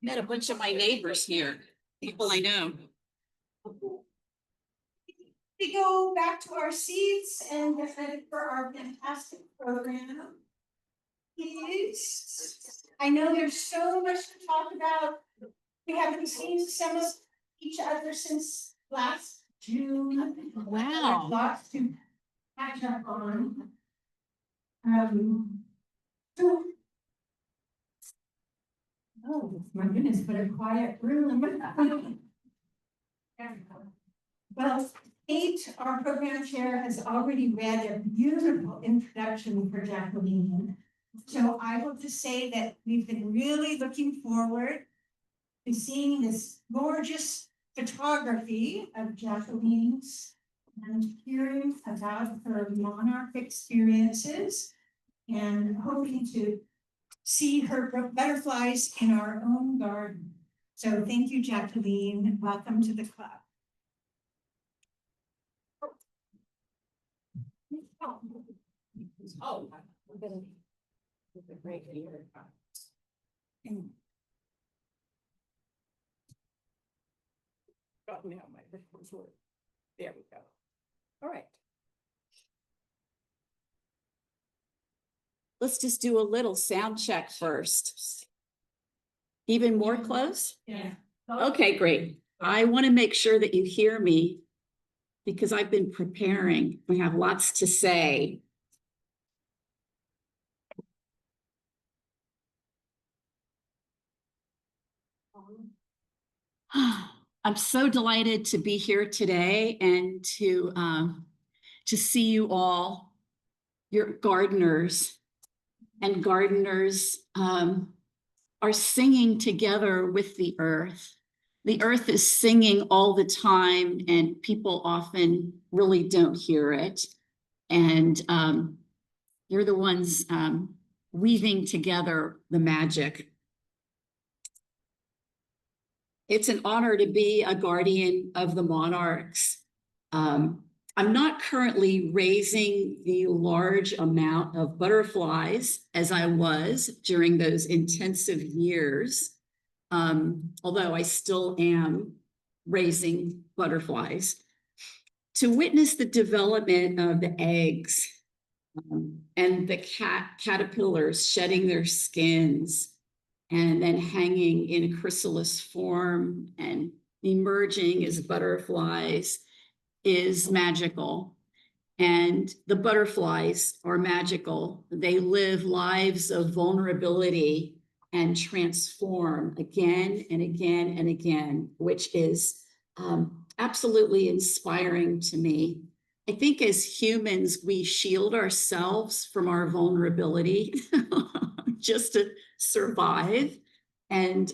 Met a bunch of my neighbors here, people I know. We go back to our seats and get ready for our fantastic program. I know there's so much to talk about. We haven't seen some of each other since last June. Wow. Lots to catch up on. Oh my goodness, what a quiet room. Well, Kate, our program chair, has already read a beautiful introduction for Jacqueline. So I will just say that we've been really looking forward to seeing this gorgeous photography of Jacqueline's and hearing about her monarch experiences and hoping to see her butterflies in our own garden. So thank you, Jacqueline. Welcome to the club. Oh, I'm gonna put it right here. Got me out my word. There we go. All right. Let's just do a little sound check first. Even more close? Yeah. Okay, great. I want to make sure that you hear me because I've been preparing. We have lots to say. I'm so delighted to be here today and to see you all, your gardeners. And gardeners are singing together with the earth. The earth is singing all the time, and people often really don't hear it. And you're the ones weaving together the magic. It's an honor to be a guardian of the monarchs. I'm not currently raising the large amount of butterflies as I was during those intensive years, although I still am raising butterflies. To witness the development of the eggs and the caterpillars shedding their skins and then hanging in chrysalis form and emerging as butterflies is magical. And the butterflies are magical. They live lives of vulnerability and transform again and again and again, which is absolutely inspiring to me. I think as humans, we shield ourselves from our vulnerability just to survive. And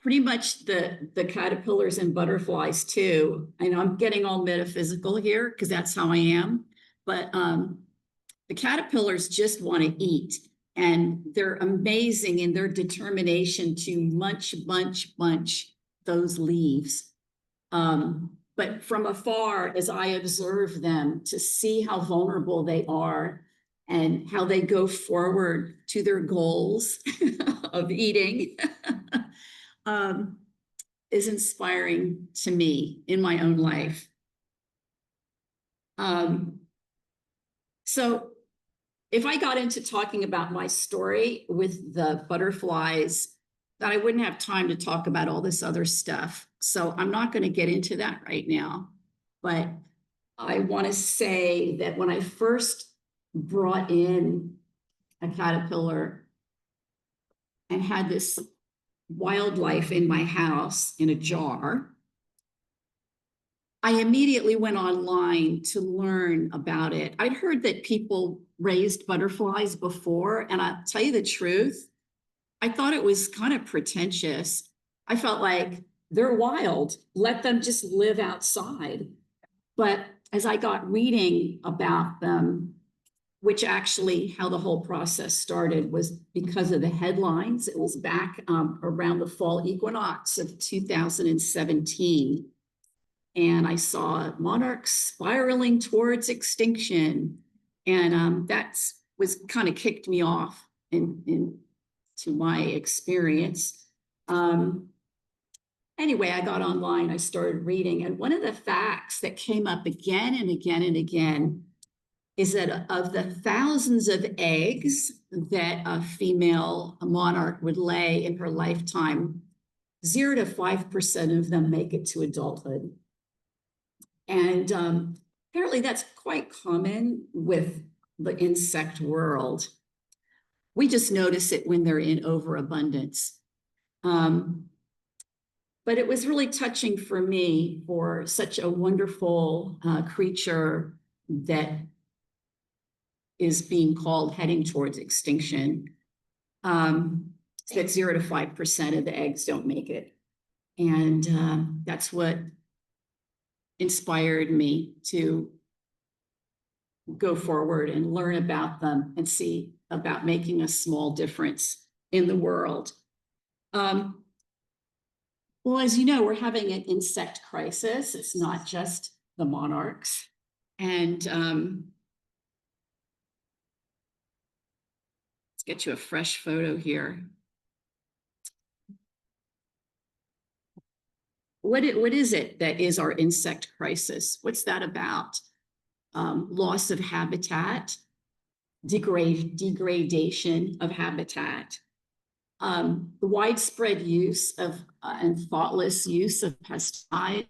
pretty much the caterpillars and butterflies too. I know I'm getting all metaphysical here because that's how I am, but the caterpillars just want to eat, and they're amazing in their determination to munch those leaves. But from afar, as I observe them, to see how vulnerable they are and how they go forward to their goals of eating is inspiring to me in my own life. So if I got into talking about my story with the butterflies, that I wouldn't have time to talk about all this other stuff. So I'm not going to get into that right now. But I want to say that when I first brought in a caterpillar and had this wildlife in my house in a jar, I immediately went online to learn about it. I'd heard that people raised butterflies before, and I'll tell you the truth, I thought it was kind of pretentious. I felt like they're wild, let them just live outside. But as I got reading about them, which actually how the whole process started was because of the headlines. It was back around the fall equinox of 2017. And I saw monarchs spiraling towards extinction. And was kind of kicked me off into my experience. Anyway, I got online, I started reading, and one of the facts that came up again and again and again is that of the thousands of eggs that a female monarch would lay in her lifetime, 0 to 5% of them make it to adulthood. And apparently that's quite common with the insect world. We just notice it when they're in overabundance. But it was really touching for me for such a wonderful creature that is being called heading towards extinction. That 0 to 5% of the eggs don't make it. And that's what inspired me to go forward and learn about them and see about making a small difference in the world. Well, as you know, we're having an insect crisis. It's not just the monarchs. And let's get you a fresh photo here. What is it that is our insect crisis? What's that about? Loss of habitat, degradation of habitat, the widespread use of and thoughtless use of pesticides.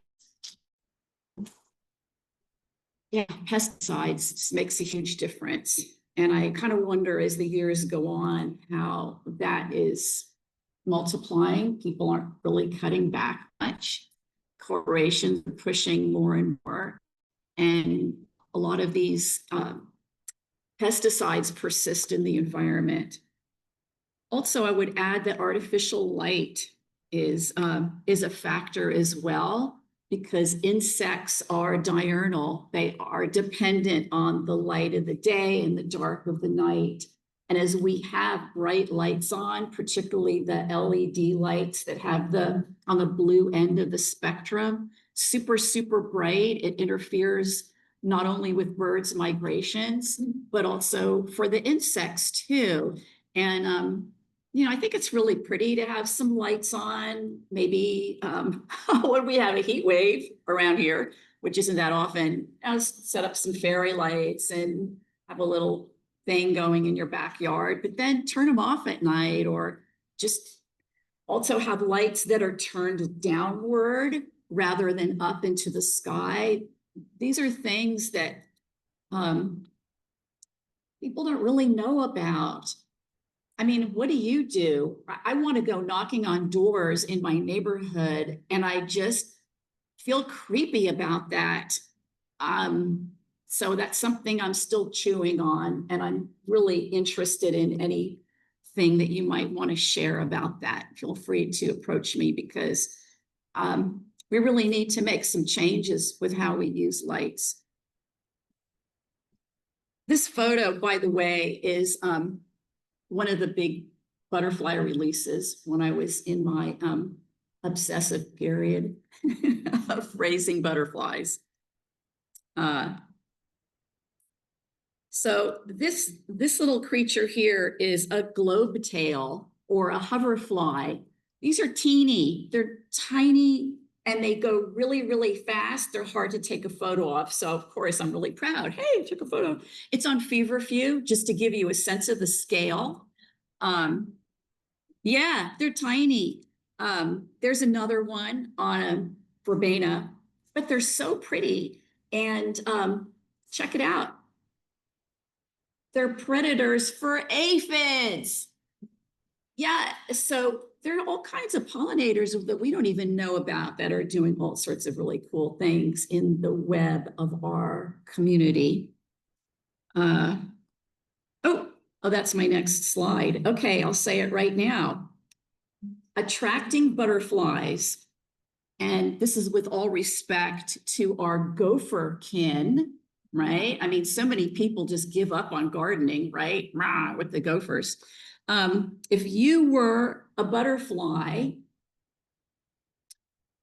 Yeah, pesticides just makes a huge difference. And I kind of wonder as the years go on how that is multiplying. People aren't really cutting back much. Corporations are pushing more and more. And a lot of these pesticides persist in the environment. Also, I would add that artificial light is a factor as well, because insects are diurnal. They are dependent on the light of the day and the dark of the night. And as we have bright lights on, particularly the LED lights that have on the blue end of the spectrum, super, super bright, it interferes not only with birds' migrations, but also for the insects too. And I think it's really pretty to have some lights on. Maybe when we have a heat wave around here, which isn't that often, I'll set up some fairy lights and have a little thing going in your backyard, but then turn them off at night, or just also have lights that are turned downward rather than up into the sky. These are things that people don't really know about. I mean, what do you do? I want to go knocking on doors in my neighborhood, and I just feel creepy about that. So that's something I'm still chewing on, and I'm really interested in anything that you might want to share about that. Feel free to approach me, because we really need to make some changes with how we use lights. This photo, by the way, is one of the big butterfly releases when I was in my obsessive period of raising butterflies. So this little creature here is a globetail, or a hoverfly. These are teeny, they're tiny, and they go really, really fast. They're hard to take a photo of. So of course I'm really proud. Hey, I took a photo. It's on feverfew, just to give you a sense of the scale. Yeah, they're tiny. There's another one on a verbena, but they're so pretty. And check it out. They're predators for aphids. Yeah, so there are all kinds of pollinators that we don't even know about that are doing all sorts of really cool things in the web of our community. Oh, that's my next slide. Okay, I'll say it right now. Attracting butterflies, and this is with all respect to our gopher kin, right? I mean, so many people just give up on gardening, right? Rah, with the gophers. If you were a butterfly,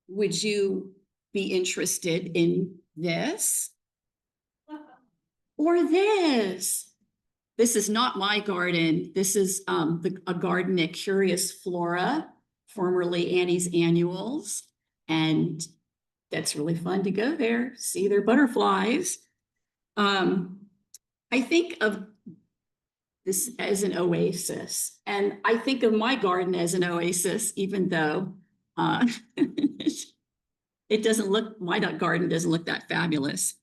would you be interested in this or this? This is not my garden. This is a garden at Curious Flora formerly Annie's Annuals, and that's really fun to go there, see their butterflies. I think of this as an oasis, and I think of my garden as an oasis, even though it doesn't look, my garden doesn't look that fabulous.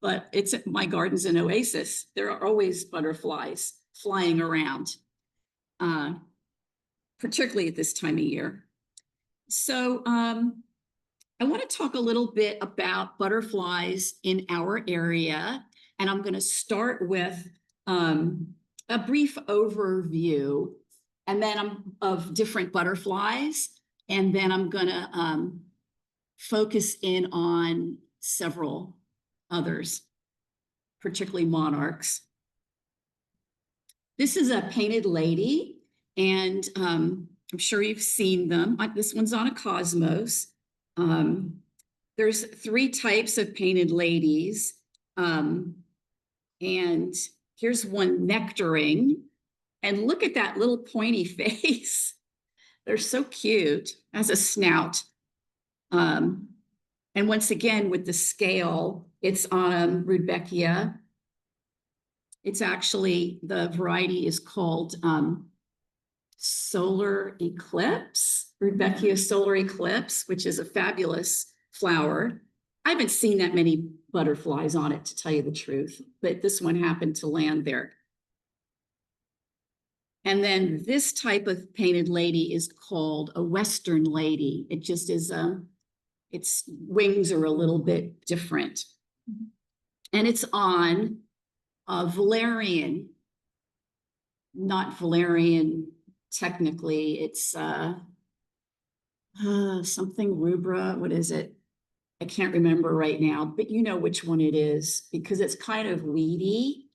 But my garden's an oasis. There are always butterflies flying around, particularly at this time of year. So I want to talk a little bit about butterflies in our area, and I'm going to start with a brief overview, and then of different butterflies, and then I'm going to focus in on several others, particularly monarchs. This is a painted lady, and I'm sure you've seen them. This one's on a cosmos. There's 3 types of painted ladies. And here's one nectaring. And look at that little pointy face. They're so cute. Has a snout. And once again, with the scale, it's on Rudbeckia. It's actually, the variety is called Solar Eclipse, Rudbeckia Solar Eclipse, which is a fabulous flower. I haven't seen that many butterflies on it, to tell you the truth, but this one happened to land there. And then this type of painted lady is called a Western lady. It just is its wings are a little bit different. And it's on valerian, not valerian technically, it's something rubra. What is it? I can't remember right now, but you know which one it is, because it's kind of weedy,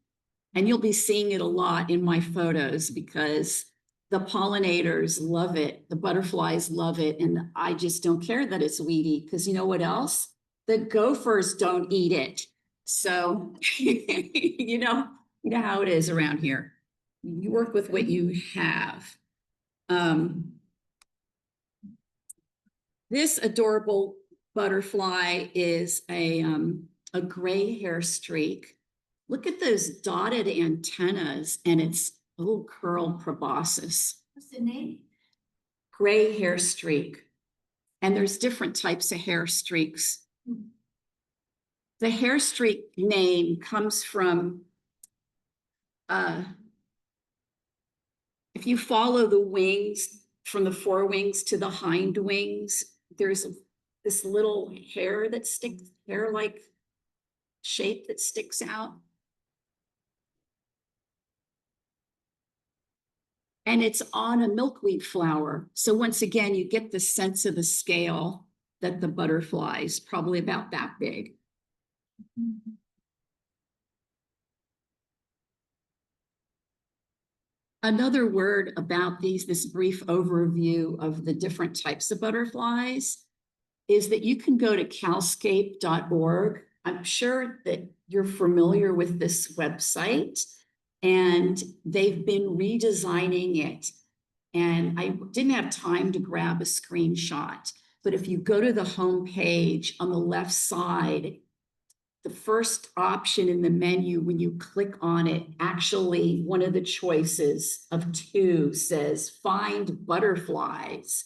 and you'll be seeing it a lot in my photos because the pollinators love it, the butterflies love it, and I just don't care that it's weedy, because you know what else? The gophers don't eat it. So you know how it is around here. You work with what you have. This adorable butterfly is a gray hair streak. Look at those dotted antennas and its little curl proboscis. What's the name? Gray hair streak. And there's different types of hair streaks. The hair streak name comes from, if you follow the wings from the forewings to the hind wings, there's this little hair that sticks, hair-like shape that sticks out. And it's on a milkweed flower. So once again, you get the sense of the scale that the butterfly is probably about that big. Another word about this brief overview of the different types of butterflies is that you can go to calscape.org. I'm sure that you're familiar with this website, and they've been redesigning it. And I didn't have time to grab a screenshot, but if you go to the home page on the left side, the first option in the menu, when you click on it, actually one of the choices of 2 says find butterflies.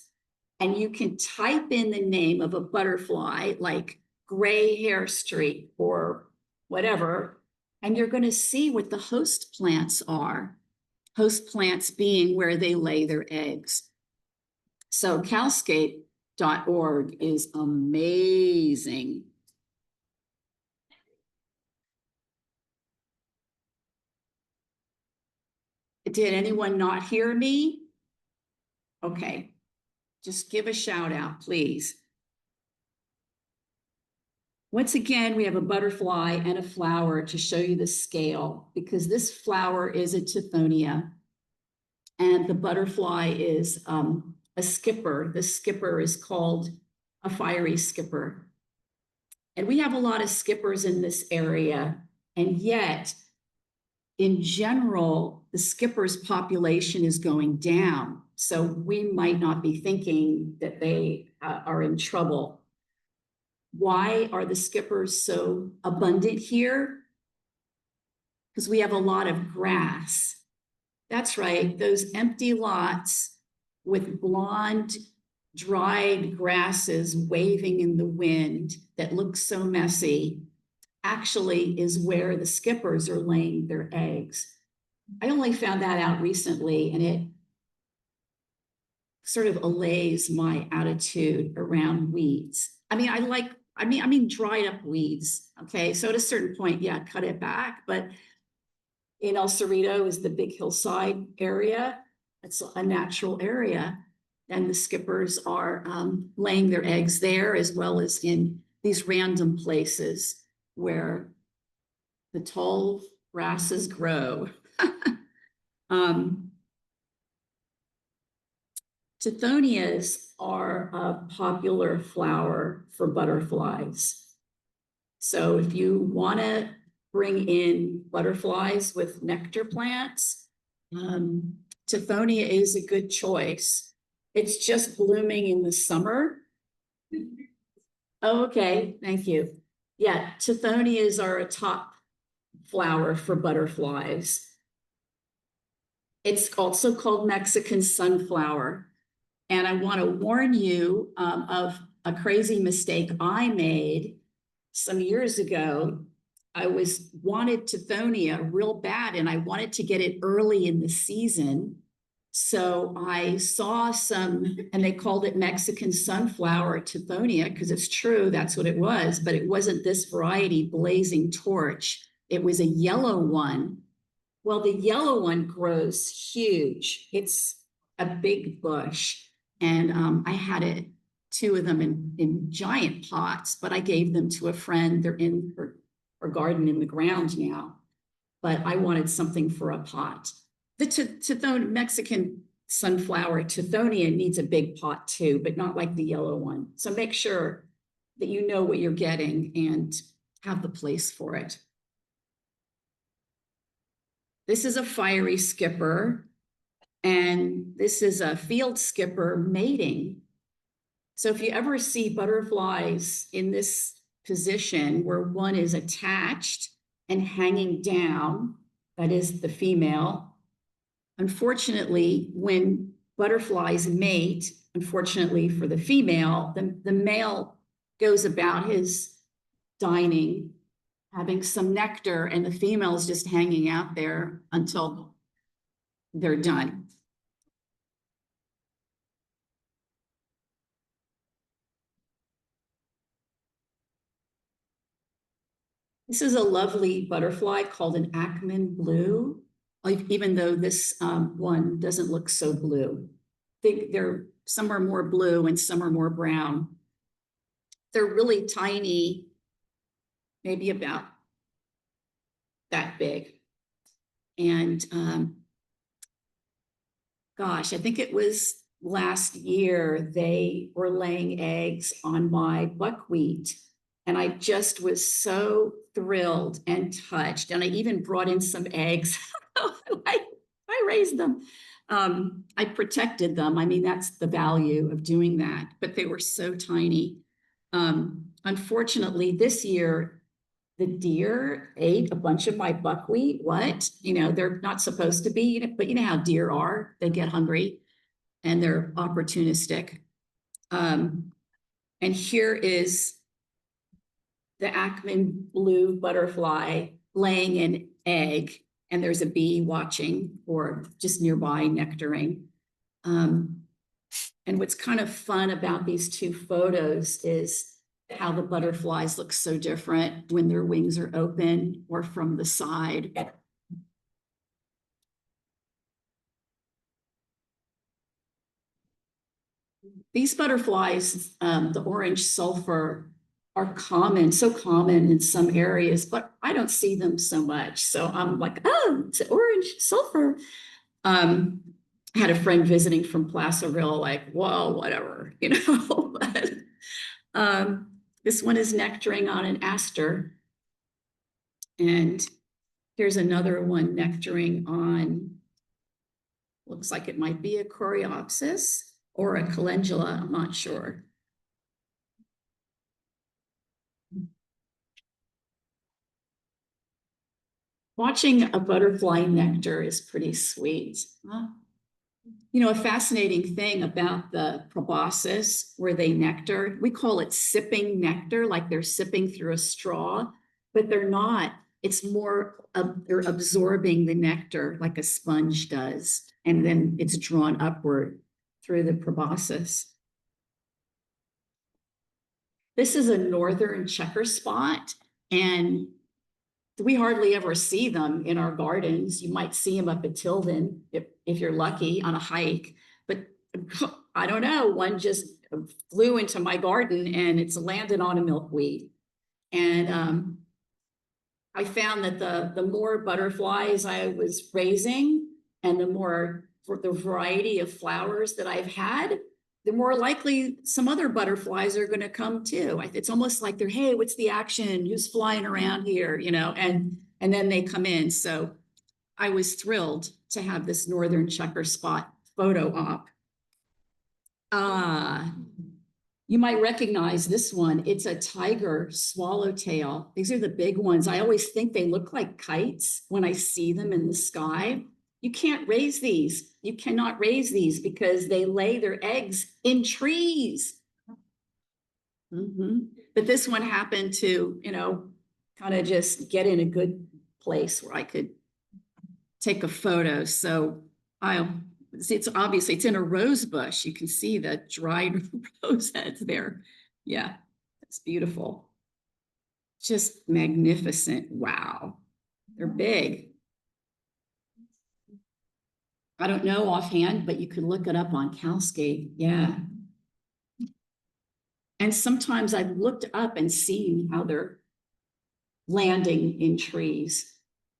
And you can type in the name of a butterfly like gray hair streak or whatever, and you're going to see what the host plants are. Host plants being where they lay their eggs. So calscape.org is amazing. Did anyone not hear me? Okay, just give a shout out, please. Once again, we have a butterfly and a flower to show you the scale, because this flower is a tithonia and the butterfly is a skipper. The skipper is called a fiery skipper. And we have a lot of skippers in this area, and yet in general, the skipper's population is going down. So we might not be thinking that they are in trouble. Why are the skippers so abundant here? Because we have a lot of grass. That's right, those empty lots with blonde, dried grasses waving in the wind that look so messy actually is where the skippers are laying their eggs. I only found that out recently, and it sort of allays my attitude around weeds. I mean, dried up weeds. Okay. So at a certain point, yeah, cut it back. But in El Cerrito is the big hillside area. It's a natural area. And the skippers are laying their eggs there, as well as in these random places where the tall grasses grow. Tithonias are a popular flower for butterflies. So if you want to bring in butterflies with nectar plants, Tithonia is a good choice. It's just blooming in the summer. Oh, okay, thank you. Yeah, Tithonias are a top flower for butterflies. It's also called Mexican sunflower. And I want to warn you of a crazy mistake I made some years ago. I wanted Tithonia real bad, and I wanted to get it early in the season. So I saw some, and they called it Mexican sunflower Tithonia, because it's true, that's what it was, but it wasn't this variety, Blazing Torch. It was a yellow one. Well, the yellow one grows huge. It's a big bush. And I had two of them in giant pots, but I gave them to a friend. They're in her garden in the ground now. But I wanted something for a pot. The Mexican sunflower Tithonia needs a big pot too, but not like the yellow one. So make sure that you know what you're getting and have the place for it. This is a fiery skipper, and this is a field skipper mating. So if you ever see butterflies in this position where one is attached and hanging down, that is the female. Unfortunately, when butterflies mate, unfortunately for the female, the male goes about his dining, having some nectar, and the female is just hanging out there until they're done. This is a lovely butterfly called an Ackman blue, even though this one doesn't look so blue. Some are more blue and some are more brown. They're really tiny, maybe about that big. And gosh, I think it was last year they were laying eggs on my buckwheat. And I just was so thrilled and touched. And I even brought in some eggs. I raised them. I protected them. I mean, that's the value of doing that. But they were so tiny. Unfortunately, this year, the deer ate a bunch of my buckwheat. What? They're not supposed to be, but you know how deer are. They get hungry and they're opportunistic. And here is the Ackman blue butterfly laying an egg, and there's a bee watching or just nearby nectaring. And what's kind of fun about these two photos is how the butterflies look so different when their wings are open or from the side. These butterflies, the orange sulfur, are so common in some areas, but I don't see them so much. So I'm like, oh, it's orange sulfur. I had a friend visiting from Placerville, like, whoa, whatever, But, this one is nectaring on an aster. And Here's another one nectaring on, looks like it might be a coreopsis or a calendula, I'm not sure. Watching a butterfly nectar is pretty sweet. Huh? You know, a fascinating thing about the proboscis where they nectar, we call it sipping nectar, like they're sipping through a straw, but they're not. It's more of they're absorbing the nectar like a sponge does, and then it's drawn upward through the proboscis. This is a northern checker spot, and we hardly ever see them in our gardens. You might see them up at Tilden if you're lucky on a hike, but I don't know. One just flew into my garden and it's landed on a milkweed. And I found that the more butterflies I was raising and the more for the variety of flowers that I've had, the more likely some other butterflies are going to come too. It's almost like they're, hey, what's the action? Who's flying around here? You know, and then they come in. So I was thrilled to have this northern checker spot photo op. You might recognize this one. It's a tiger swallowtail. These are the big ones. I always think they look like kites when I see them in the sky. You can't raise these. You cannot raise these because they lay their eggs in trees. But this one happened to, you know, kind of just get in a good place where I could take a photo. So I'll see, it's obviously it's in a rose bush. You can see the dried rose heads there. Yeah, it's beautiful. Just magnificent. Wow. They're big. I don't know offhand, but you could look it up on Calscape. Yeah. And sometimes I've looked up and seen how they're landing in trees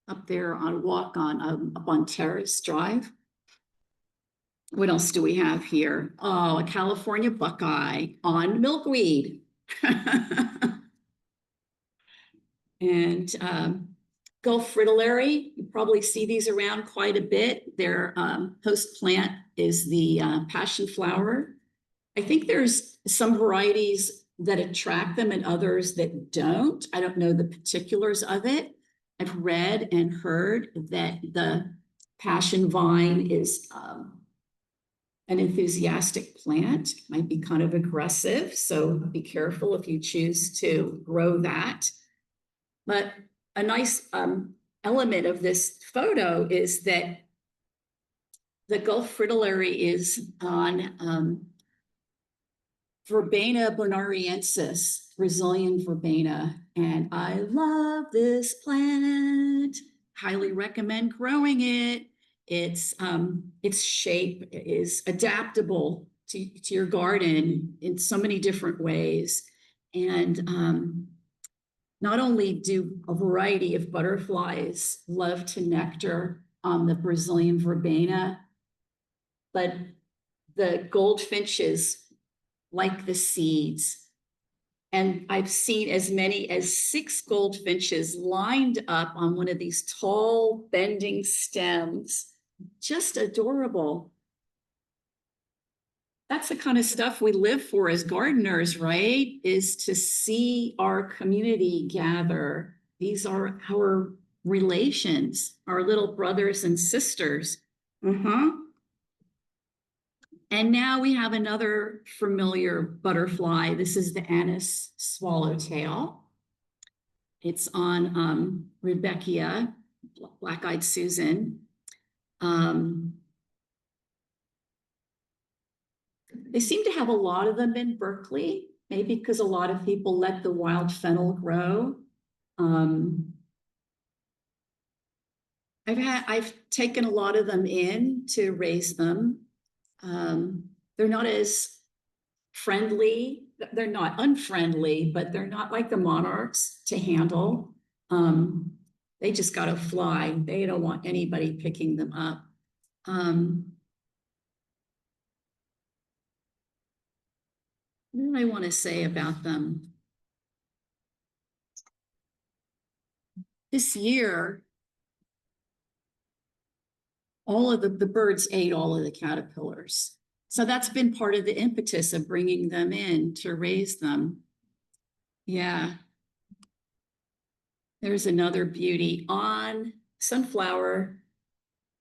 up there on walk on up on Terrace Drive. What else do we have here? Oh, a California buckeye on milkweed. And Gulf fritillary, you probably see these around quite a bit. Their host plant is the passion flower. I think there's some varieties that attract them and others that don't. I don't know the particulars of it. I've read and heard that the passion vine is an enthusiastic plant, might be kind of aggressive. So be careful if you choose to grow that. But a nice element of this photo is that the Gulf fritillary is on Verbena bonariensis, Brazilian verbena. And I love this plant. Highly recommend growing it. Its shape is adaptable to your garden in so many different ways. And not only do a variety of butterflies love to nectar on the Brazilian verbena, but the goldfinches like the seeds. And I've seen as many as 6 goldfinches lined up on one of these tall bending stems. Just adorable. That's the kind of stuff we live for as gardeners, right? Is to see our community gather. These are our relations, our little brothers and sisters. And now we have another familiar butterfly. This is the anise swallowtail. It's on Rudbeckia, black-eyed Susan. They seem to have a lot of them in Berkeley, maybe because a lot of people let the wild fennel grow. I've taken a lot of them in to raise them. They're not as friendly. They're not unfriendly, but they're not like the monarchs to handle. They just got to fly. They don't want anybody picking them up. What do I want to say about them? This year, all of the birds ate all of the caterpillars. So that's been part of the impetus of bringing them in to raise them. Yeah. There's another beauty on sunflower.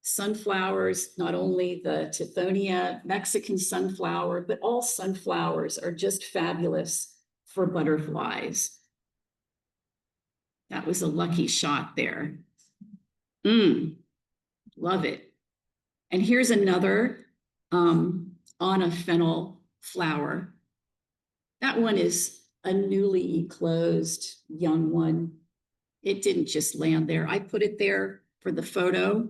Sunflowers, not only the Tithonia Mexican sunflower, but all sunflowers are just fabulous for butterflies. That was a lucky shot there. Love it. And here's another on a fennel flower. That one is a newly eclosed young one. It didn't just land there. I put it there for the photo.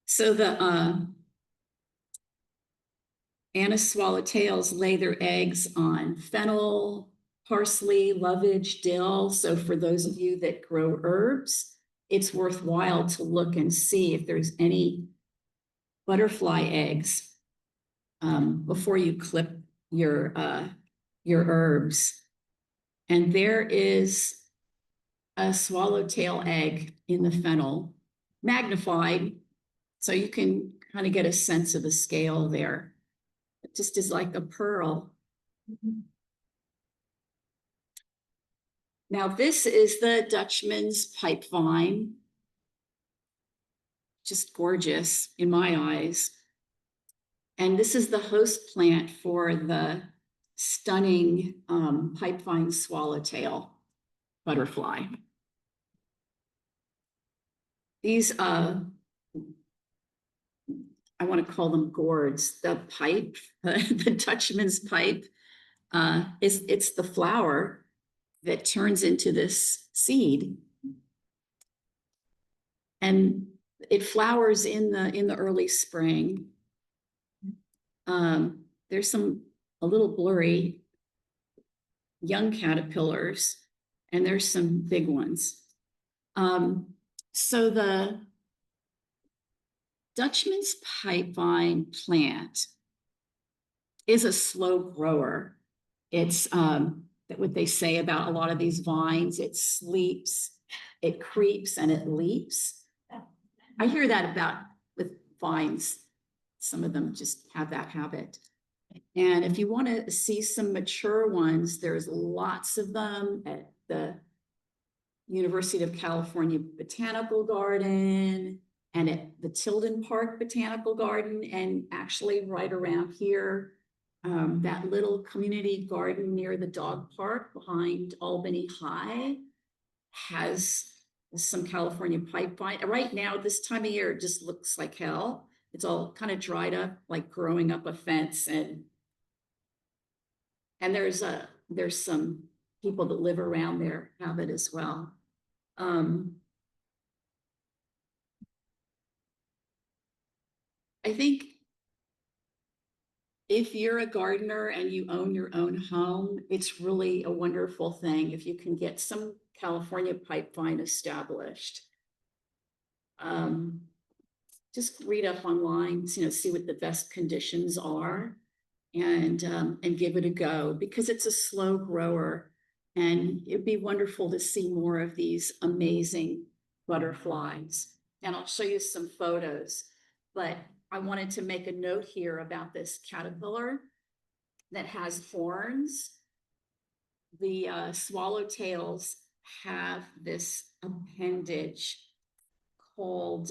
So the anise swallowtails lay their eggs on fennel, parsley, lovage, dill. So for those of you that grow herbs, it's worthwhile to look and see if there's any butterfly eggs before you clip your herbs. And there is a swallowtail egg in the fennel, magnified, so you can kind of get a sense of the scale there. It just is like a pearl. Now this is the Dutchman's pipe vine. Just gorgeous in my eyes. And this is the host plant for the stunning pipevine swallowtail butterfly. These, I want to call them gourds. The pipe, the Dutchman's pipe, it's the flower that turns into this seed. And it flowers in the early spring. There's a little blurry young caterpillars, and there's some big ones. So the Dutchman's pipevine plant is a slow grower. It's what they say about a lot of these vines, it sleeps, it creeps, and it leaps. I hear that about with vines. Some of them just have that habit. And if you want to see some mature ones, there's lots of them at the University of California Botanical Garden and at the Tilden Park Botanical Garden, and actually right around here, that little community garden near the dog park behind Albany High has some California pipevine. Right now, this time of year, it just looks like hell. It's all kind of dried up, like growing up a fence. And there's some people that live around there have it as well. I think if you're a gardener and you own your own home, it's really a wonderful thing if you can get some California pipevine established. Just read up online, see what the best conditions are, and give it a go, because it's a slow grower, and it'd be wonderful to see more of these amazing butterflies. And I'll show you some photos, but I wanted to make a note here about this caterpillar that has horns. The swallowtails have this appendage called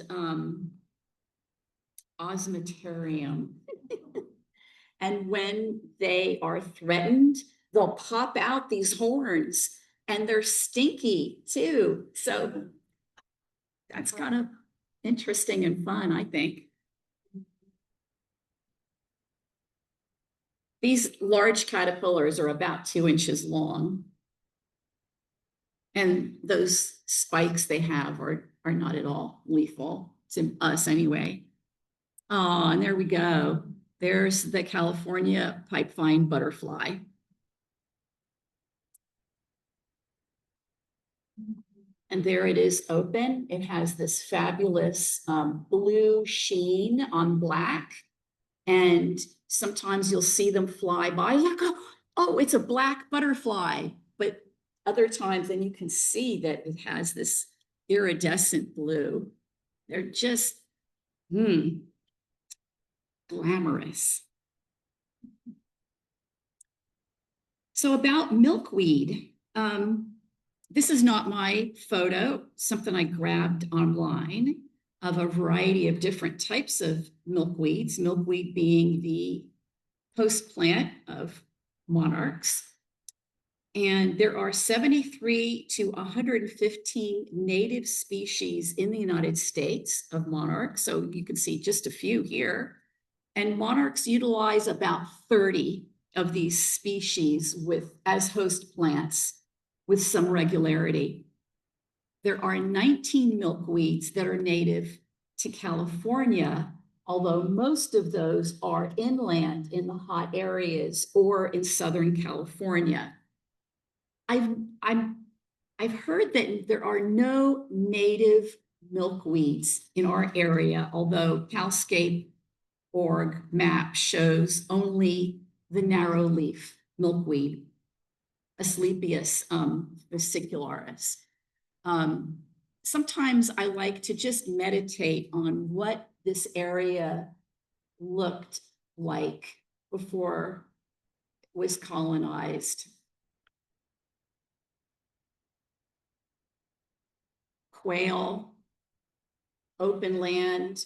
osmeterium. And when they are threatened, they'll pop out these horns, and they're stinky too. So that's kind of interesting and fun, I think. These large caterpillars are about 2 inches long. And those spikes they have are not at all lethal to us anyway. Oh, and there we go. There's the California pipevine butterfly. And there it is open. It has this fabulous blue sheen on black. And sometimes you'll see them fly by. Look, oh, it's a black butterfly. other times, and you can see that it has this iridescent blue. They're just, glamorous. So about milkweed, this is not my photo, something I grabbed online of a variety of different types of milkweeds, milkweed being the host plant of monarchs. And there are 73 to 115 native species in the United States of monarchs. So you can see just a few here. And monarchs utilize about 30 of these species as host plants with some regularity. There are 19 milkweeds that are native to California, although most of those are inland in the hot areas or in Southern California. I've heard that there are no native milkweeds in our area, although CalScape.org map shows only the narrow leaf milkweed, Asclepias fascicularis. Sometimes I like to just meditate on what this area looked like before it was colonized. Quail, open land,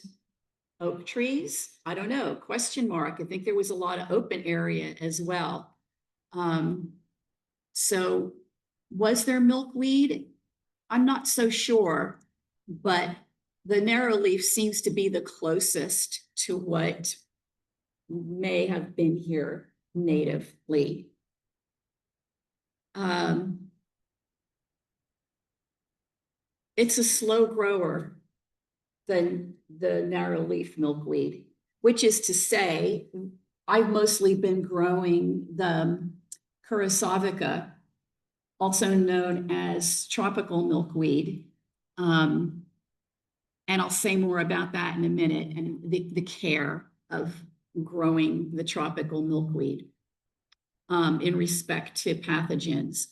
oak trees. I don't know, question mark. I think there was a lot of open area as well. So was there milkweed? I'm not so sure, but the narrow leaf seems to be the closest to what may have been here natively. It's a slow grower than the narrow leaf milkweed, which is to say, I've mostly been growing the Curasavica, also known as tropical milkweed. And I'll say more about that in a minute, and the care of growing the tropical milkweed in respect to pathogens.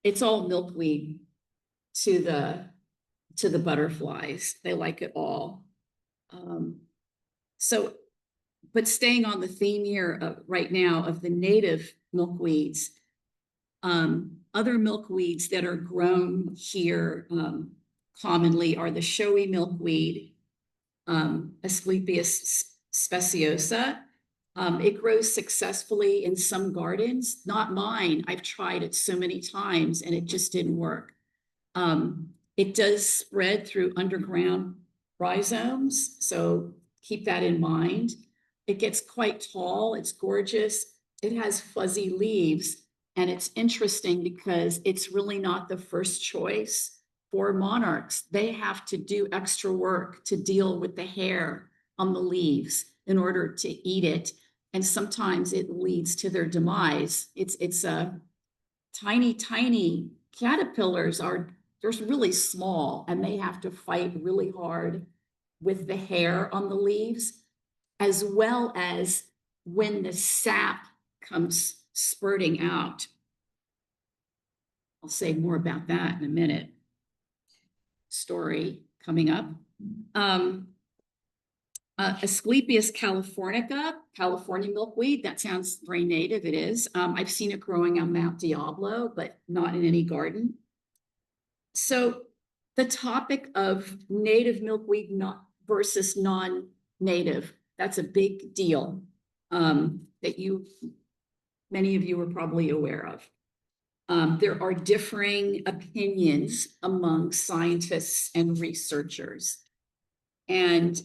It's all milkweed to the butterflies. They like it all. But staying on the theme here right now of the native milkweeds, other milkweeds that are grown here commonly are the showy milkweed, Asclepias speciosa. It grows successfully in some gardens, not mine. I've tried it so many times and it just didn't work. It does spread through underground rhizomes, so keep that in mind. It gets quite tall, it's gorgeous. It has fuzzy leaves, and it's interesting because it's really not the first choice for monarchs. They have to do extra work to deal with the hair on the leaves in order to eat it. And sometimes it leads to their demise. It's a tiny caterpillars they're really small, and they have to fight really hard with the hair on the leaves, as well as when the sap comes spurting out. I'll say more about that in a minute. Story coming up. Asclepias californica, California milkweed. That sounds very native. It is. I've seen it growing on Mount Diablo, but not in any garden. So the topic of native milkweed versus non-native, that's a big deal that many of you are probably aware of. There are differing opinions among scientists and researchers. And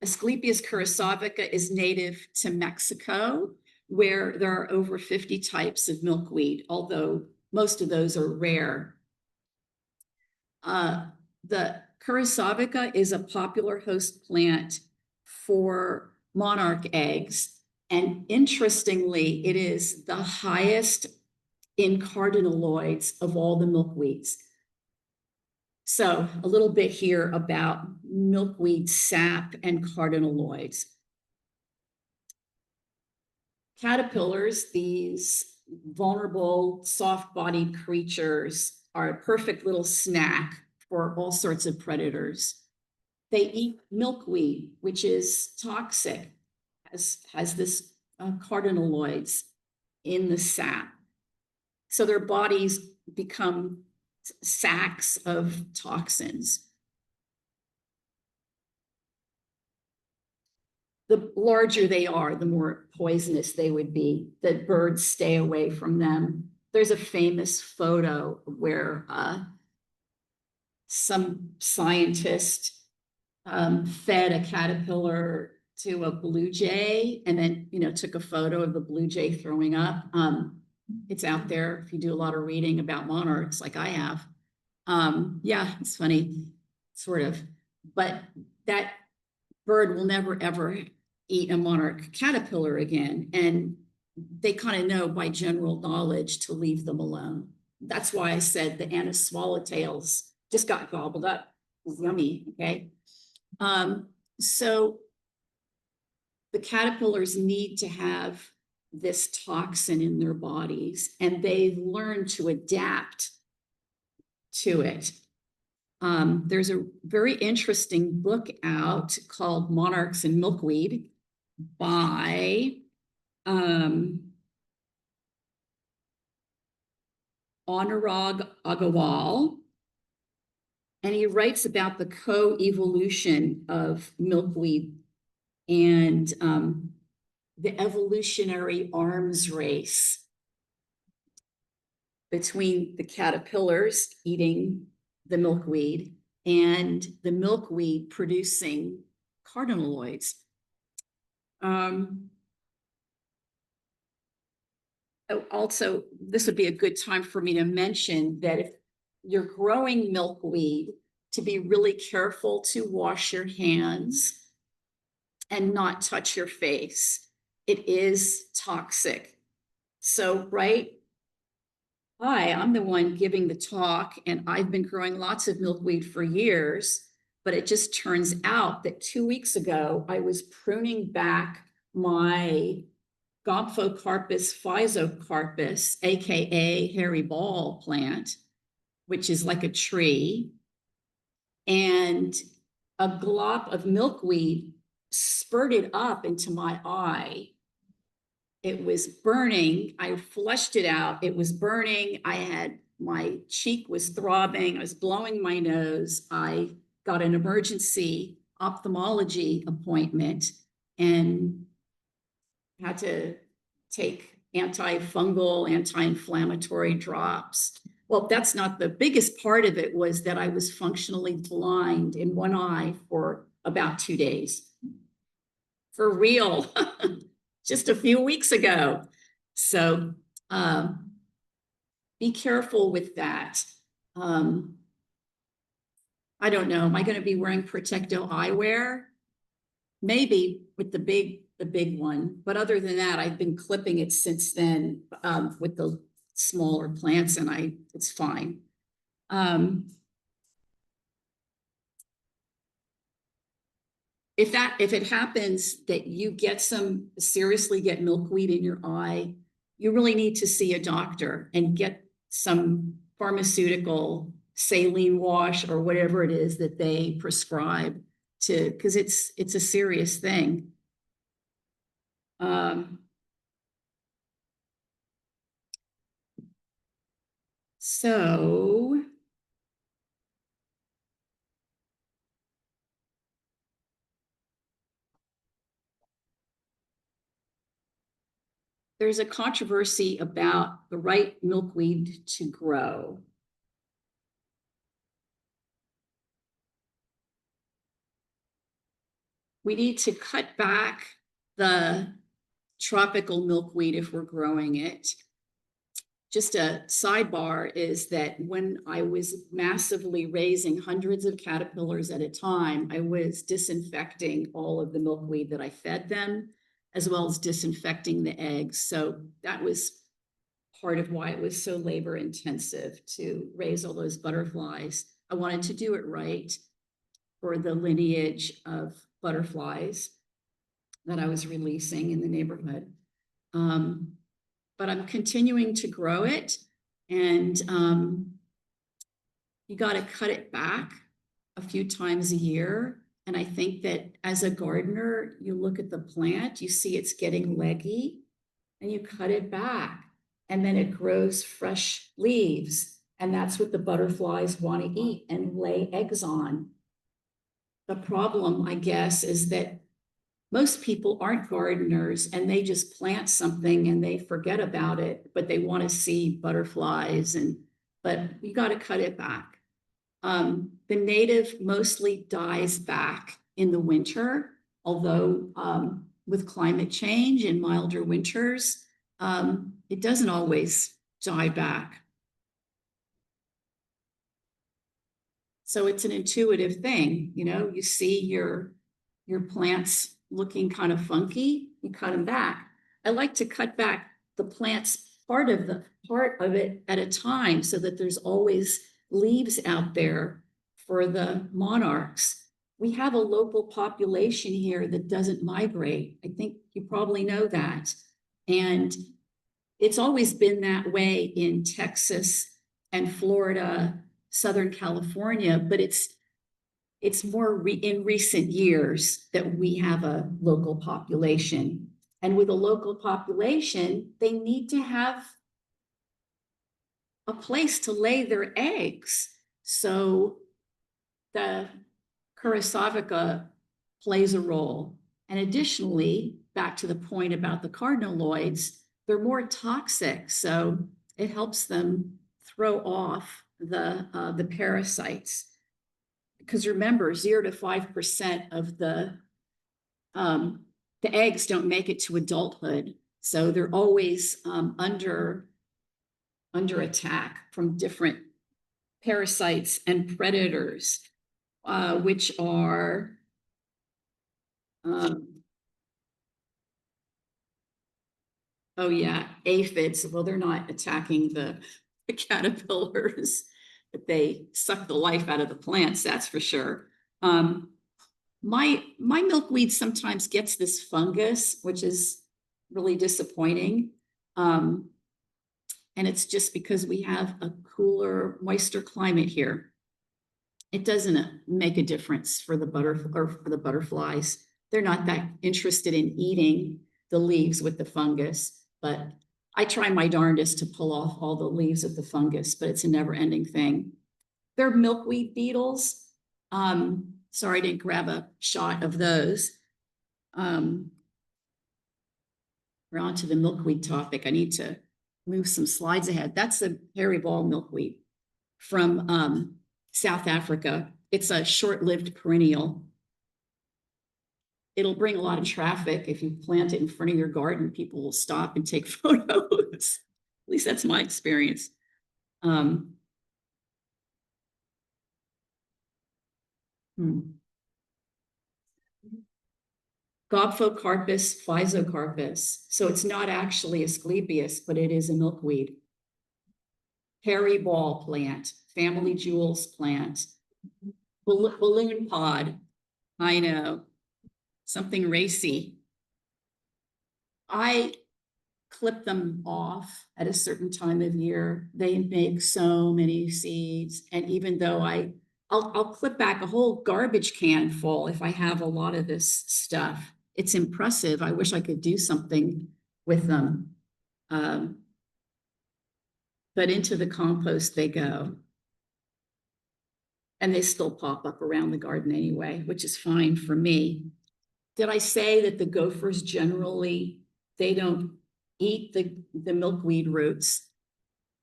Asclepias curasavica is native to Mexico, where there are over 50 types of milkweed, although most of those are rare. The curasavica is a popular host plant for monarch eggs. And interestingly, it is the highest in cardinaloids of all the milkweeds. So a little bit here about milkweed sap and cardinaloids. caterpillars, these vulnerable, soft-bodied creatures, are a perfect little snack for all sorts of predators. They eat milkweed, which is toxic, has this carotenoids in the sap. So their bodies become sacks of toxins. The larger they are, the more poisonous they would be. The birds stay away from them. There's a famous photo where some scientist fed a caterpillar to a blue jay and then, took a photo of the blue jay throwing up. It's out there if you do a lot of reading about monarchs like I have. Yeah, it's funny, sort of. But that bird will never, ever eat a monarch caterpillar again. And they kind of know by general knowledge to leave them alone. That's why I said the anise swallowtails just got gobbled up. It was yummy, okay? So the caterpillars need to have this toxin in their bodies, and they learn to adapt to it. There's a very interesting book out called Monarchs and Milkweed by Anurag Agarwal. And he writes about the co-evolution of milkweed and the evolutionary arms race between the caterpillars eating the milkweed and the milkweed producing carotenoids. Also, this would be a good time for me to mention that if you're growing milkweed, to be really careful to wash your hands and not touch your face. It is toxic. So, right? Hi, I'm the one giving the talk, and I've been growing lots of milkweed for years, but it just turns out that 2 weeks ago, I was pruning back my Gomphocarpus physocarpus, AKA hairy ball plant, which is like a tree, and a glop of milkweed spurted up into my eye. It was burning. I flushed it out. It was burning. My cheek was throbbing. I was blowing my nose. I got an emergency ophthalmology appointment and had to take antifungal, anti-inflammatory drops. Well, that's not the biggest part of it, was that I was functionally blind in one eye for about 2 days. For real, just a few weeks ago. So be careful with that. I don't know, am I going to be wearing Protecto eyewear? Maybe with the big one, but other than that, I've been clipping it since then with the smaller plants, and it's fine. If it happens that you seriously get milkweed in your eye, you really need to see a doctor and get some pharmaceutical saline wash or whatever it is that they prescribe because it's a serious thing. So there's a controversy about the right milkweed to grow. We need to cut back the tropical milkweed if we're growing it. Just a sidebar is that when I was massively raising hundreds of caterpillars at a time, I was disinfecting all of the milkweed that I fed them, as well as disinfecting the eggs. So that was part of why it was so labor intensive to raise all those butterflies. I wanted to do it right for the lineage of butterflies that I was releasing in the neighborhood. But I'm continuing to grow it, and you got to cut it back a few times a year. And I think that as a gardener, you look at the plant, you see it's getting leggy, and you cut it back, and then it grows fresh leaves. And that's what the butterflies want to eat and lay eggs on. The problem, I guess, is that most people aren't gardeners and they just plant something and they forget about it, but they want to see butterflies, but you got to cut it back. The native mostly dies back in the winter, although with climate change and milder winters, it doesn't always die back. So it's an intuitive thing, you know, you see your plants looking kind of funky, you cut them back. I like to cut back the plants part of it at a time so that there's always leaves out there for the monarchs. We have a local population here that doesn't migrate. I think you probably know that. And it's always been that way in Texas and Florida, Southern California, but it's more in recent years that we have a local population. And with a local population, they need to have a place to lay their eggs. So the Curasavica plays a role. And additionally, back to the point about the cardinaloids, they're more toxic. So it helps them throw off the parasites. Because remember, 0 to 5% of the eggs don't make it to adulthood. So they're always under attack from different parasites and predators, which are oh yeah, aphids. Well, they're not attacking the caterpillars, but they suck the life out of the plants, that's for sure. My milkweed sometimes gets this fungus, which is really disappointing. And it's just because we have a cooler, moister climate here. It doesn't make a difference for the butterflies. They're not that interested in eating the leaves with the fungus, but I try my darndest to pull off all the leaves of the fungus, but it's a never-ending thing. They're milkweed beetles. Sorry, I didn't grab a shot of those. We're on to the milkweed topic. I need to move some slides ahead. That's a hairy ball milkweed from South Africa. It's a short-lived perennial. It'll bring a lot of traffic. If you plant it in front of your garden, people will stop and take photos. At least that's my experience. Gobphocarpus physocarpus. So it's not actually Asclepias, but it is a milkweed. Hairy ball plant, family jewels plant, balloon pod. I know, something racy. I clip them off at a certain time of year. They make so many seeds. And even though I'll clip back a whole garbage can full if I have a lot of this stuff. It's impressive. I wish I could do something with them. But into the compost they go. And they still pop up around the garden anyway, which is fine for me. Did I say that the gophers generally, they don't eat the milkweed roots?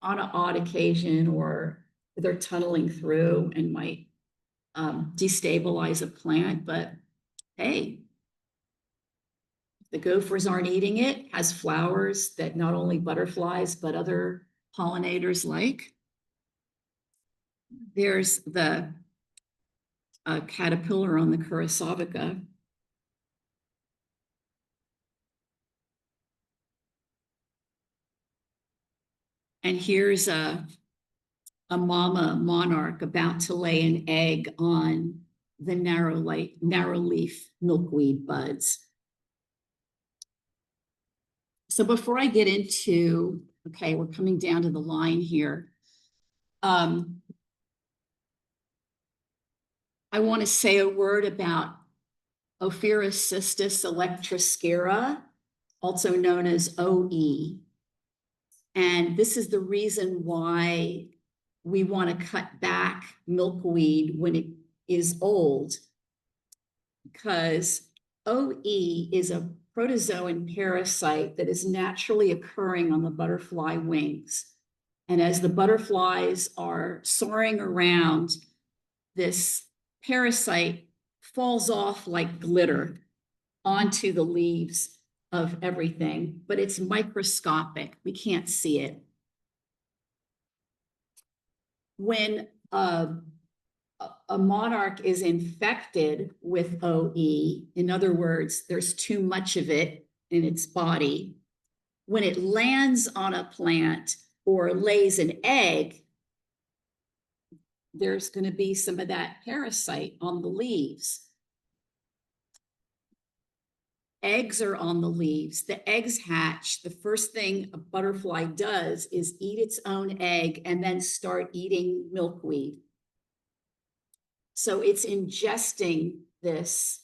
On an odd occasion, or they're tunneling through and might destabilize a plant, but hey, the gophers aren't eating it, has flowers that not only butterflies, but other pollinators like. There's the caterpillar on the Curasavica. And here's a mama monarch about to lay an egg on the narrow leaf milkweed buds. So before I get into, okay, we're coming down to the line here. I want to say a word about Ophrys cystis electrosclera, also known as OE. And this is the reason why we want to cut back milkweed when it is old, because OE is a protozoan parasite that is naturally occurring on the butterfly wings. And as the butterflies are soaring around, this parasite falls off like glitter onto the leaves of everything, but it's microscopic. We can't see it. When a monarch is infected with OE, in other words, there's too much of it in its body, when it lands on a plant or lays an egg, there's going to be some of that parasite on the leaves. Eggs are on the leaves. The eggs hatch. The first thing a butterfly does is eat its own egg and then start eating milkweed. So it's ingesting this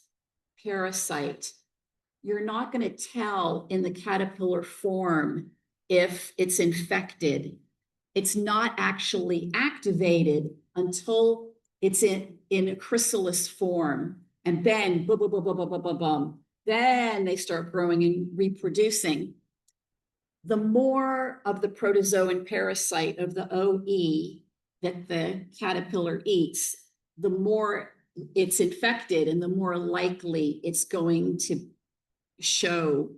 parasite. You're not going to tell in the caterpillar form if it's infected. It's not actually activated until it's in a chrysalis form. And then, boom, boom, boom, boom, boom, boom, boom, boom. Then they start growing and reproducing. The more of the protozoan parasite of the OE that the caterpillar eats, the more it's infected and the more likely it's going to show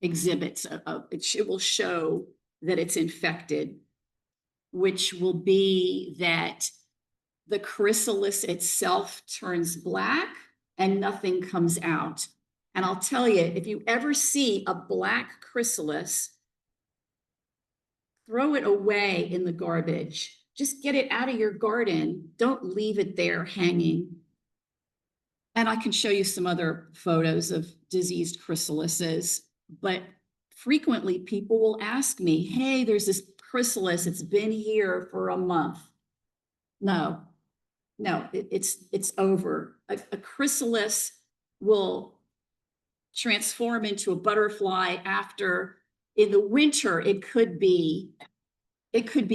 exhibits. It will show that it's infected, which will be that the chrysalis itself turns black and nothing comes out. And I'll tell you, if you ever see a black chrysalis, throw it away in the garbage. Just get it out of your garden. Don't leave it there hanging. And I can show you some other photos of diseased chrysalises, but frequently people will ask me, hey, there's this chrysalis, it's been here for a month. No, it's over. A chrysalis will transform into a butterfly after, in the winter, it could be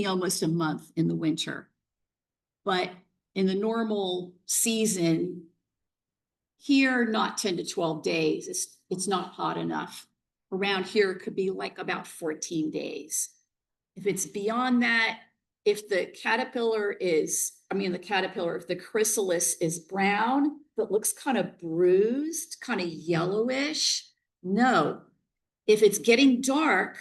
almost a month in the winter. But in the normal season, here, not 10 to 12 days. It's not hot enough. Around here, it could be like about 14 days. If it's beyond that, if the chrysalis is brown, but looks kind of bruised, kind of yellowish, no. If it's getting dark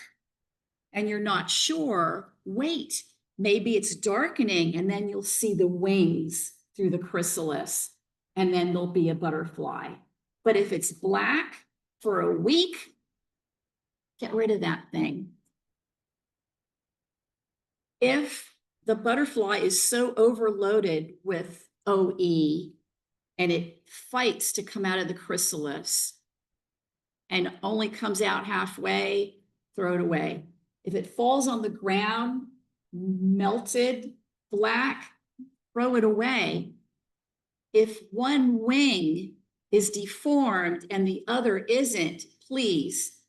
and you're not sure, wait. Maybe it's darkening and then you'll see the wings through the chrysalis and then there'll be a butterfly. But if it's black for a week, get rid of that thing. If the butterfly is so overloaded with OE and it fights to come out of the chrysalis and only comes out halfway, throw it away. If it falls on the ground, melted, black, throw it away. If one wing is deformed and the other isn't, please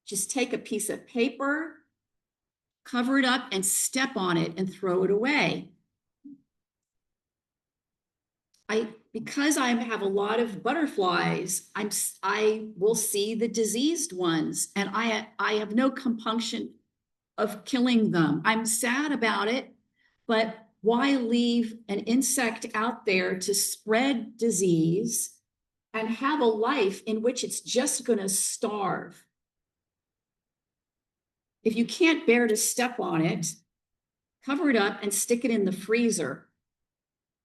just take a piece of paper, cover it up and step on it and throw it away. Because I have a lot of butterflies, I will see the diseased ones and I have no compunction of killing them. I'm sad about it, but why leave an insect out there to spread disease and have a life in which it's just going to starve? If you can't bear to step on it, cover it up and stick it in the freezer.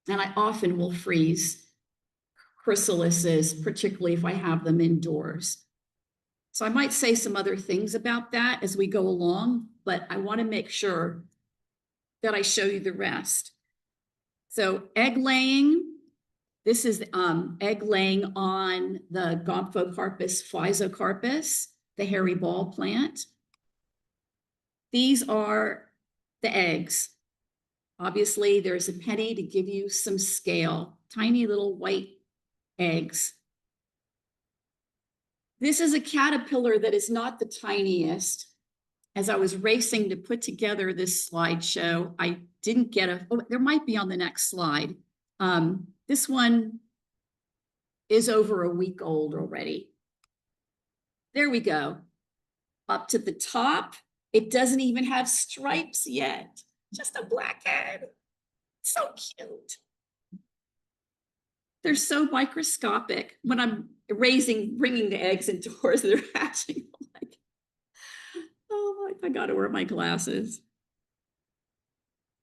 And I often will freeze chrysalises, particularly if I have them indoors. So I might say some other things about that as we go along, but I want to make sure that I show you the rest. So egg laying, this is egg laying on the Gomphocarpus physocarpus. the hairy ball plant. These are the eggs. Obviously, there's a penny to give you some scale, tiny little white eggs. This is a caterpillar that is not the tiniest. As I was racing to put together this slideshow, I didn't get oh, there might be on the next slide. This one is over a week old already. There we go. Up to the top. It doesn't even have stripes yet. Just a black head. So cute. They're so microscopic. When I'm bringing the eggs indoors, they're hatching. Like, oh, I got to wear my glasses.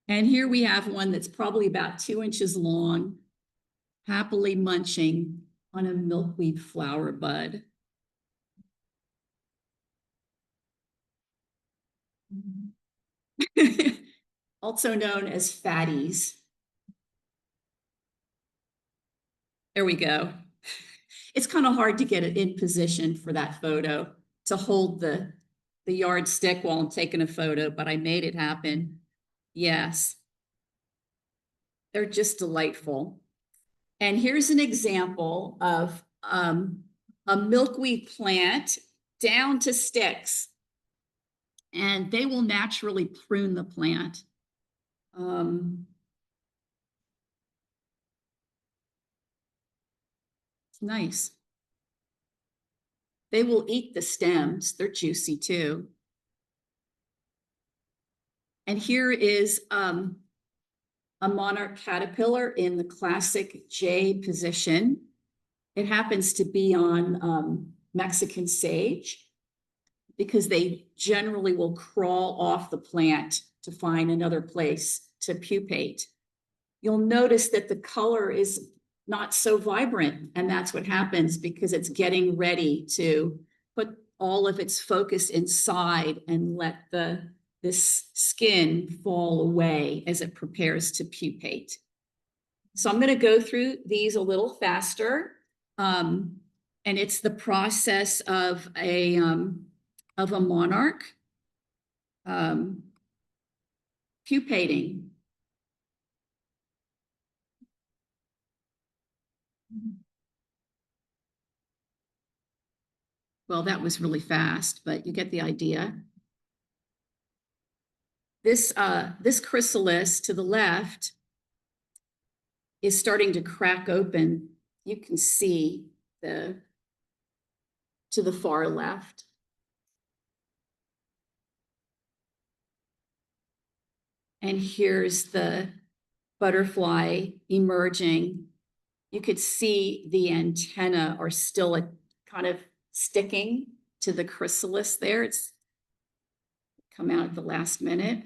And here we have one that's probably about 2 inches long, happily munching on a milkweed flower bud. Also known as fatties. There we go. It's kind of hard to get it in position for that photo, to hold the yardstick while I'm taking a photo, but I made it happen. Yes. They're just delightful. And here's an example of a milkweed plant down to sticks. And they will naturally prune the plant. It's nice. They will eat the stems. They're juicy too. And here is a monarch caterpillar in the classic J position. It happens to be on Mexican sage, because they generally will crawl off the plant to find another place to pupate. You'll notice that the color is not so vibrant, and that's what happens because it's getting ready to put all of its focus inside and let this skin fall away as it prepares to pupate. So I'm going to go through these a little faster, and it's the process of a monarch pupating. Well, that was really fast, but you get the idea. This chrysalis to the left is starting to crack open. You can see to the far left. And here's the butterfly emerging. You could see the antenna are still kind of sticking to the chrysalis there. It's come out at the last minute.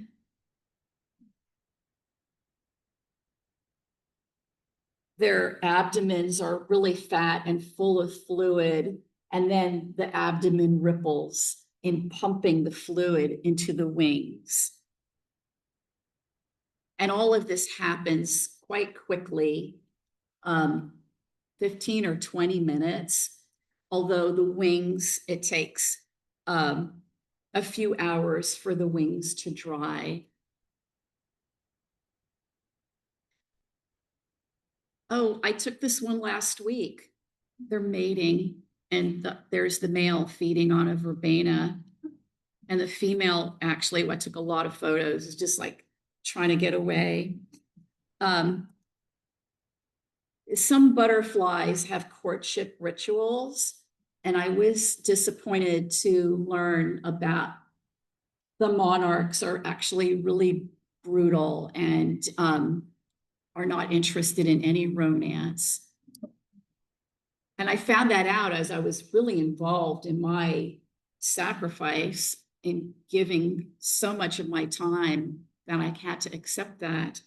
Their abdomens are really fat and full of fluid, and then the abdomen ripples in pumping the fluid into the wings. And all of this happens quite quickly, 15 or 20 minutes, although the wings, it takes a few hours for the wings to dry. Oh, I took this one last week. They're mating, and there's the male feeding on a verbena. And the female, actually, what took a lot of photos, is just like trying to get away. Some butterflies have courtship rituals, and I was disappointed to learn about the monarchs are actually really brutal and are not interested in any romance. And I found that out as I was really involved in my sacrifice in giving so much of my time that I had to accept that.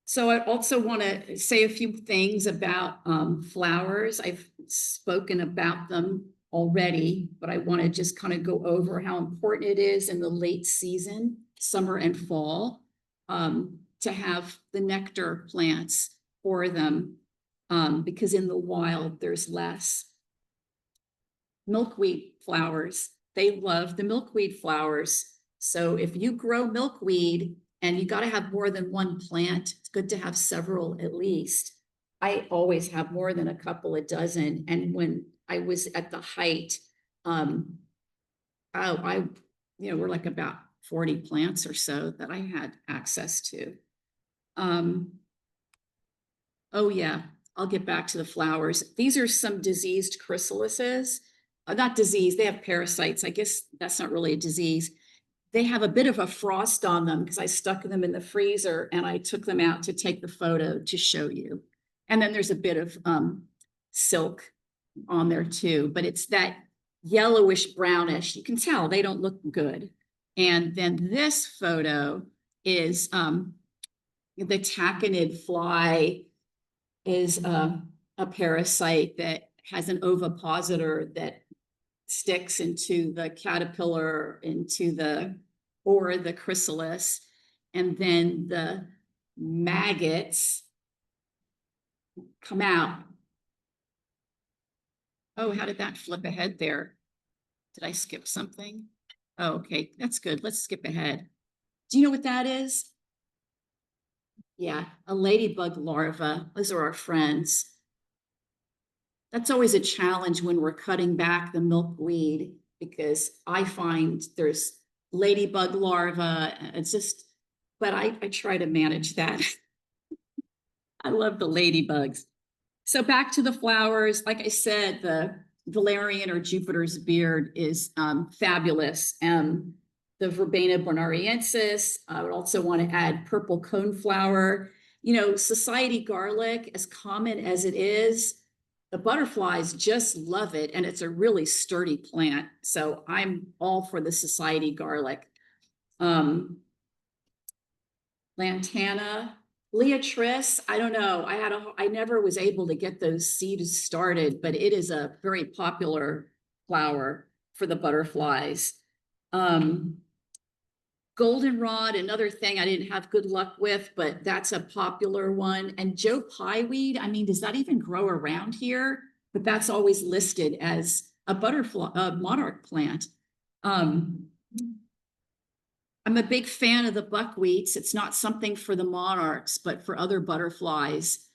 So I also want to say a few things about flowers. I've spoken about them already, but I want to just kind of go over how important it is in the late season, summer and fall, to have the nectar plants for them, because in the wild there's less. milkweed flowers. They love the milkweed flowers. So if you grow milkweed and you got to have more than one plant, it's good to have several at least. I always have more than a couple of dozen. And when I was at the height, I we're like about 40 plants or so that I had access to. Oh yeah, I'll get back to the flowers. These are some diseased chrysalises. Not disease, they have parasites. I guess that's not really a disease. They have a bit of a frost on them because I stuck them in the freezer and I took them out to take the photo to show you. And then there's a bit of silk on there too, but it's that yellowish brownish. You can tell they don't look good. And then this photo is the taconid fly is a parasite that has an ovipositor that sticks into the caterpillar, or the chrysalis, and then the maggots come out. Oh, how did that flip ahead there? Did I skip something? Oh, okay, that's good. Let's skip ahead. Do you know what that is? Yeah, a ladybug larva. Those are our friends. That's always a challenge when we're cutting back the milkweed because I find there's ladybug larva. It's just, but I try to manage that. I love the ladybugs. So back to the flowers. Like I said, the valerian or Jupiter's beard is fabulous. The Verbena bonariensis. I would also want to add purple coneflower. You know, society garlic, as common as it is, the butterflies just love it, and it's a really sturdy plant. So I'm all for the society garlic. Lantana, Leatrice, I don't know. I never was able to get those seeds started, but it is a very popular flower for the butterflies. Goldenrod, another thing I didn't have good luck with, but that's a popular one. And Joe Pyeweed, I mean, does that even grow around here? But that's always listed as a butterfly, a monarch plant. I'm a big fan of the buckwheats. It's not something for the monarchs, but for other butterflies,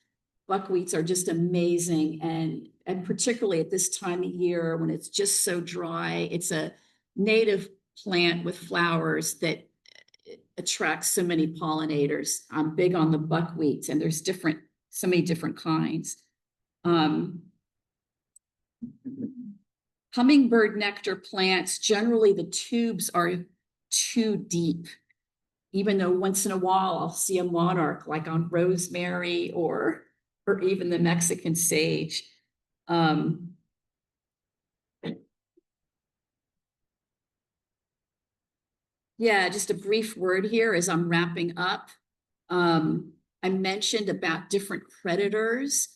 buckwheats are just amazing. And particularly at this time of year when it's just so dry, it's a native plant with flowers that attracts so many pollinators. I'm big on the buckwheats, and there's so many different kinds. Hummingbird nectar plants, generally the tubes are too deep, even though once in a while I'll see a monarch like on rosemary or even the Mexican sage. Yeah, just a brief word here as I'm wrapping up. I mentioned about different predators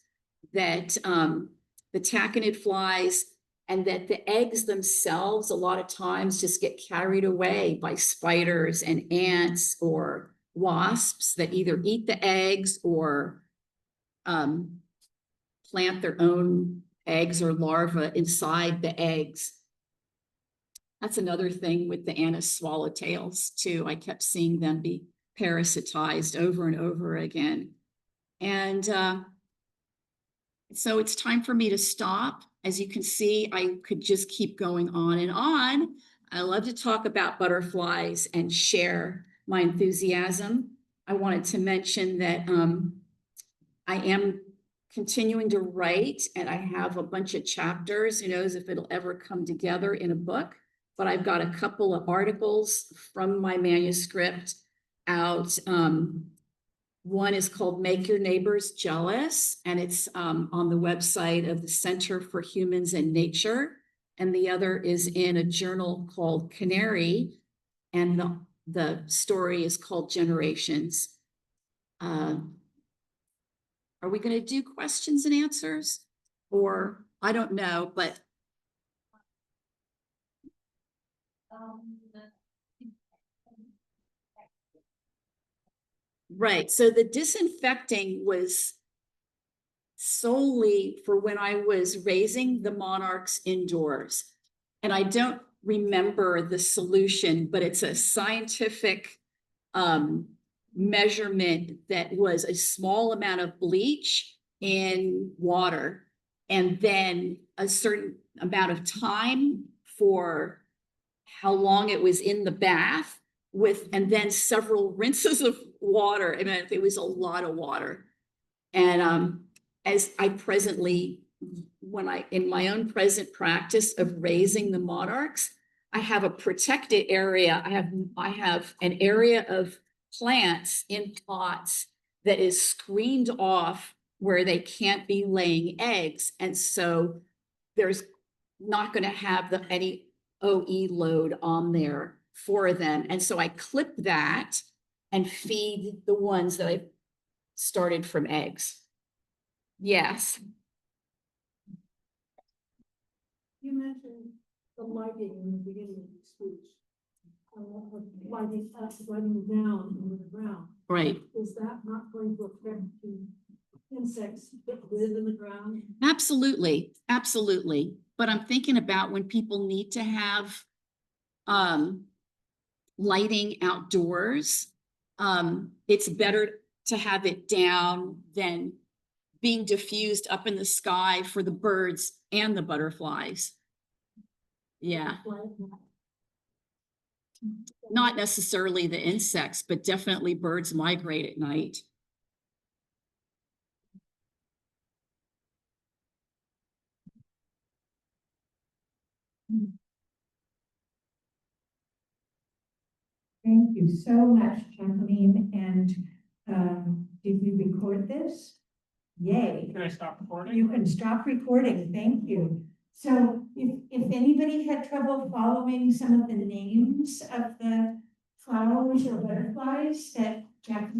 that the taconid flies, and that the eggs themselves a lot of times just get carried away by spiders and ants or wasps that either eat the eggs or plant their own eggs or larvae inside the eggs. That's another thing with the anise swallowtails too. I kept seeing them be parasitized over and over again. And so it's time for me to stop. As you can see, I could just keep going on and on. I love to talk about butterflies and share my enthusiasm. I wanted to mention that I am continuing to write, and I have a bunch of chapters. Who knows if it'll ever come together in a book, but I've got a couple of articles from my manuscript out. One is called Make Your Neighbors Jealous, and it's on the website of the Center for Humans and Nature. And the other is in a journal called Canary, and the story is called Generations. Are we going to do questions and answers? Or I don't know, but right. So the disinfecting was solely for when I was raising the monarchs indoors. And I don't remember the solution, but it's a scientific measurement that was a small amount of bleach in water, and then a certain amount of time for how long it was in the bath with, and then several rinses of water. I mean, it was a lot of water. And as I presently, in my own present practice of raising the monarchs, I have a protected area. I have an area of plants in pots that is screened off where they can't be laying eggs. And so there's not going to have any OE load on there for them. And so I clip that and feed the ones that I started from eggs. Yes. You mentioned the lighting in the beginning of the speech. Lighting up, lighting down into the ground. Right. Is that not going to affect the insects that live in the ground? Absolutely. Absolutely. But I'm thinking about when people need to have lighting outdoors. It's better to have it down than being diffused up in the sky for the birds and the butterflies. Yeah. Not necessarily the insects, but definitely birds migrate at night. Thank you so much, Jacqueline. And did we record this? Yay. Can I stop recording? You can stop recording. Thank you. So if anybody had trouble following some of the names of the flowers or butterflies that Jacqueline